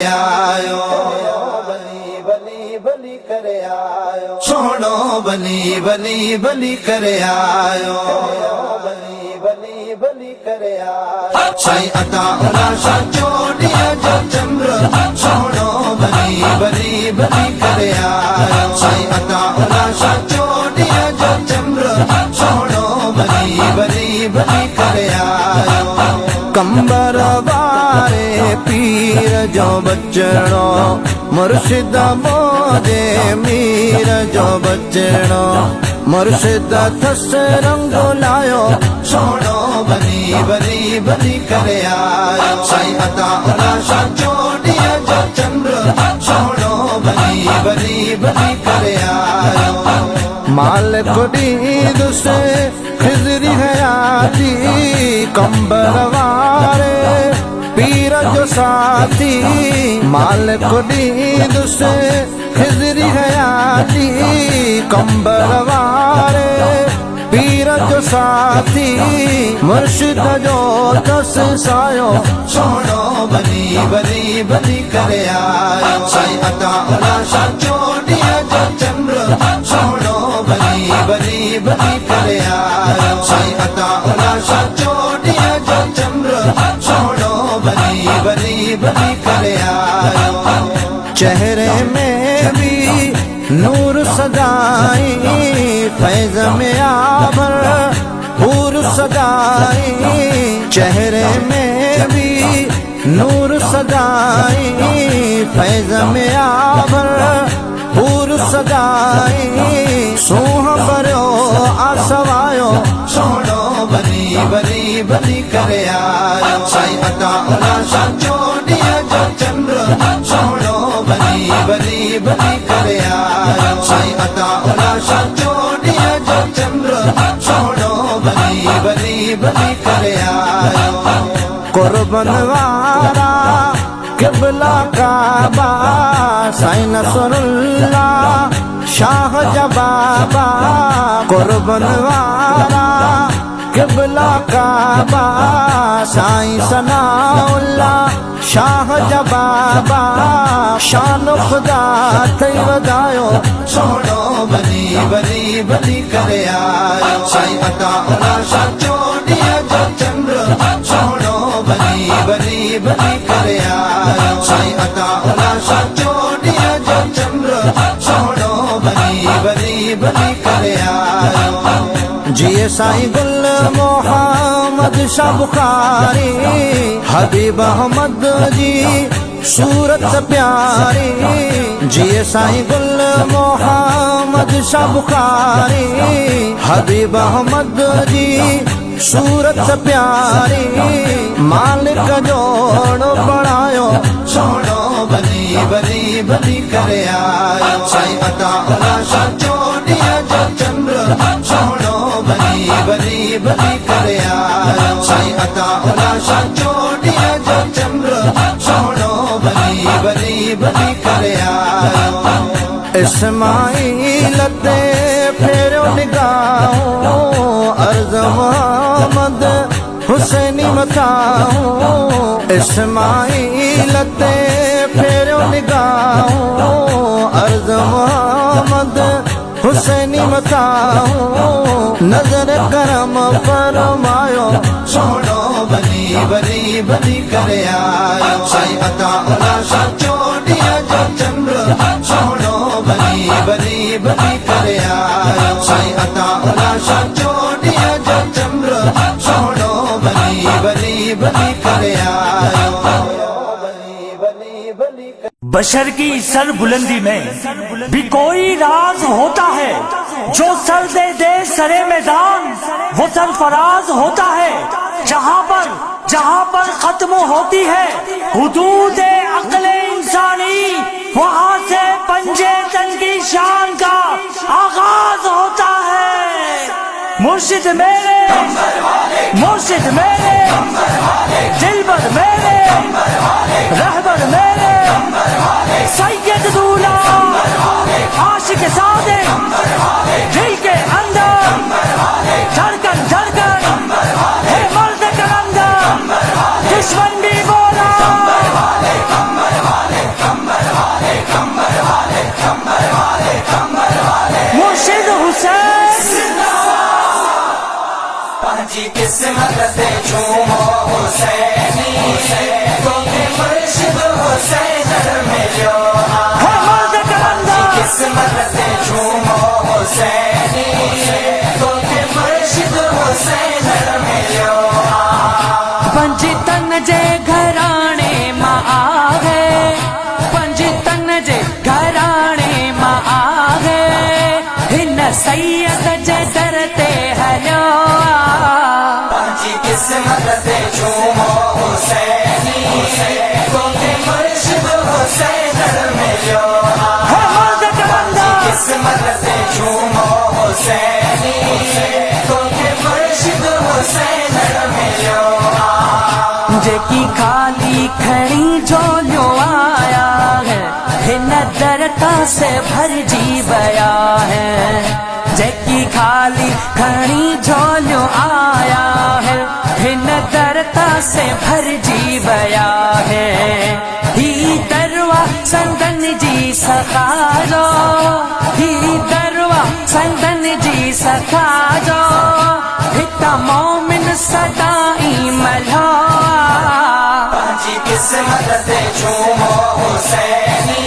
आयो बली बली बली करे आयो सोनो बली बली बली करे आयो बली बली बली करे आयो साई अता उला जोड़िया जो चंद्र सोनो बली बली बली करे आयो साई अता उला जोड़िया जो चंद्र सोनो बली बली बली करे आयो कंबर वारे पीर जो बचड़ो मुर्शिद मोदे मीर जो बचड़ो मुर्शिद थस रंग लायो सोनो बली बली बली करे आयो साई अता उला जोड़िया जो चंद्र सोनो बली बली बली करे आयो माल कुदीद से खिजरी हयाती कंबर वारे पीर जो साथी माल कुदीद से खिजरी हयाती कंबर वारे पीर जो साथी मुर्शिद जो दस सायो सोनो बली बली बली करे आयो साई अता उला जोड़िया जो चंद्र सोनो बली बली बली करे आयो साई अता उला जोड़िया जो चंद्र सोनो बली बली बली करे आयो चेहरे में भी नूर सदाई फैज में आबर हूर सदाई चेहरे में भी नूर सदाई फैज में आबर हूर सदाई सोह बरो आसवायो सोनो बली बली बली करे आयो साई अता उला जोड़िया जो चंद्र सोनो बली बली बली करे आयो साई अता उला जोड़िया जो चंद्र सोनो बली बली बली करे आयो कुर्बन वारा किबला काबा साई नसरुल्ला शाह जबाबा कुर्बन वारा किबला काबा साई सनाउल्ला शाह जबाबा शान खुदा थई वधायो सोनो बली बली बली करे आयो साई अता उला जोड़िया जो चंद्र सोनो बली बली बली करे आयो साई अता उला जोड़िया जो चंद्र सोनो बली बली बली करे आयो जिए साई गुल मोहम्मद शाह बुखारी हबीब अहमद जी सूरत प्यारी जिए साई गुल मोहम्मद शाह बुखारी हबीब अहमद जी सूरत प्यारी मालिक जोड़ बढ़ायो सोनो बली बली बली करे आयो साई अता उला जोड़िया जो चंद्र सोनो बली बली बली करे आयो साई अता उला जोड़िया जो चंद्र सोनो बली बली बली करे आयो इस्माइल ते फेरो निगाहो अर्ज मोहम्मद हुसैनी मथाहो इस्माइल ते फेरो निगाहो अर्ज मोहम्मद हुसैनी मथाहो नजर करम फरमायो सोनो बली बली बली करे आयो साई अता उला जोड़िया जो चंद्र सोनो बली बली बली करे आयो साई अता उला जोड़िया जो चंद्र सोनो बली बली बली करे आयो बली बली बली बशर की सर बुलंदी में भी कोई राज होता है, जो सर दे दे सरे मैदान वो सरफराज होता है। जहाँ पर खत्म होती है हुदूद अक्ल इंसानी, वहाँ से पंजे तन की शान का आगाज होता है। मुर्शिद मेरे दिलबर मेरे रहबर मेरे सैयद दूल्हा आशिक सादिक दिल के अंदर धड़कन है मर्द कलंदर दुश्मन भी बोला मुर्शिद हुसैन मिलो है मर्द कलंदर किस्मत से झूमो हुसैनी तो के मुर्शिद हुसैन मिलो पंज तन जे घराणे मां आहे पंज तन जे घराणे मां आहे हिन सैयद जे दर ते हलियो पंहिंजी किस्मत से झूमो हुसैनी तो के मुर्शिद हुसैन मिलो है मर्द कलंदर किस्मत से झूमो हुसैनी तो के मुर्शिद हुसैन मिलो जेकी खाली खड़ी झोलियो आया है हिन दरता से भरजी बया है जेकी खाली खड़ी झोलियो आया है हिन दरता से भरजी बया है ही दरवा संदन जी सखाजो ही दरवा संदन जी सखाजो हिता मोमिन सदाई मल्हो पंहिंजी किस्मत से झूमो हुसैनी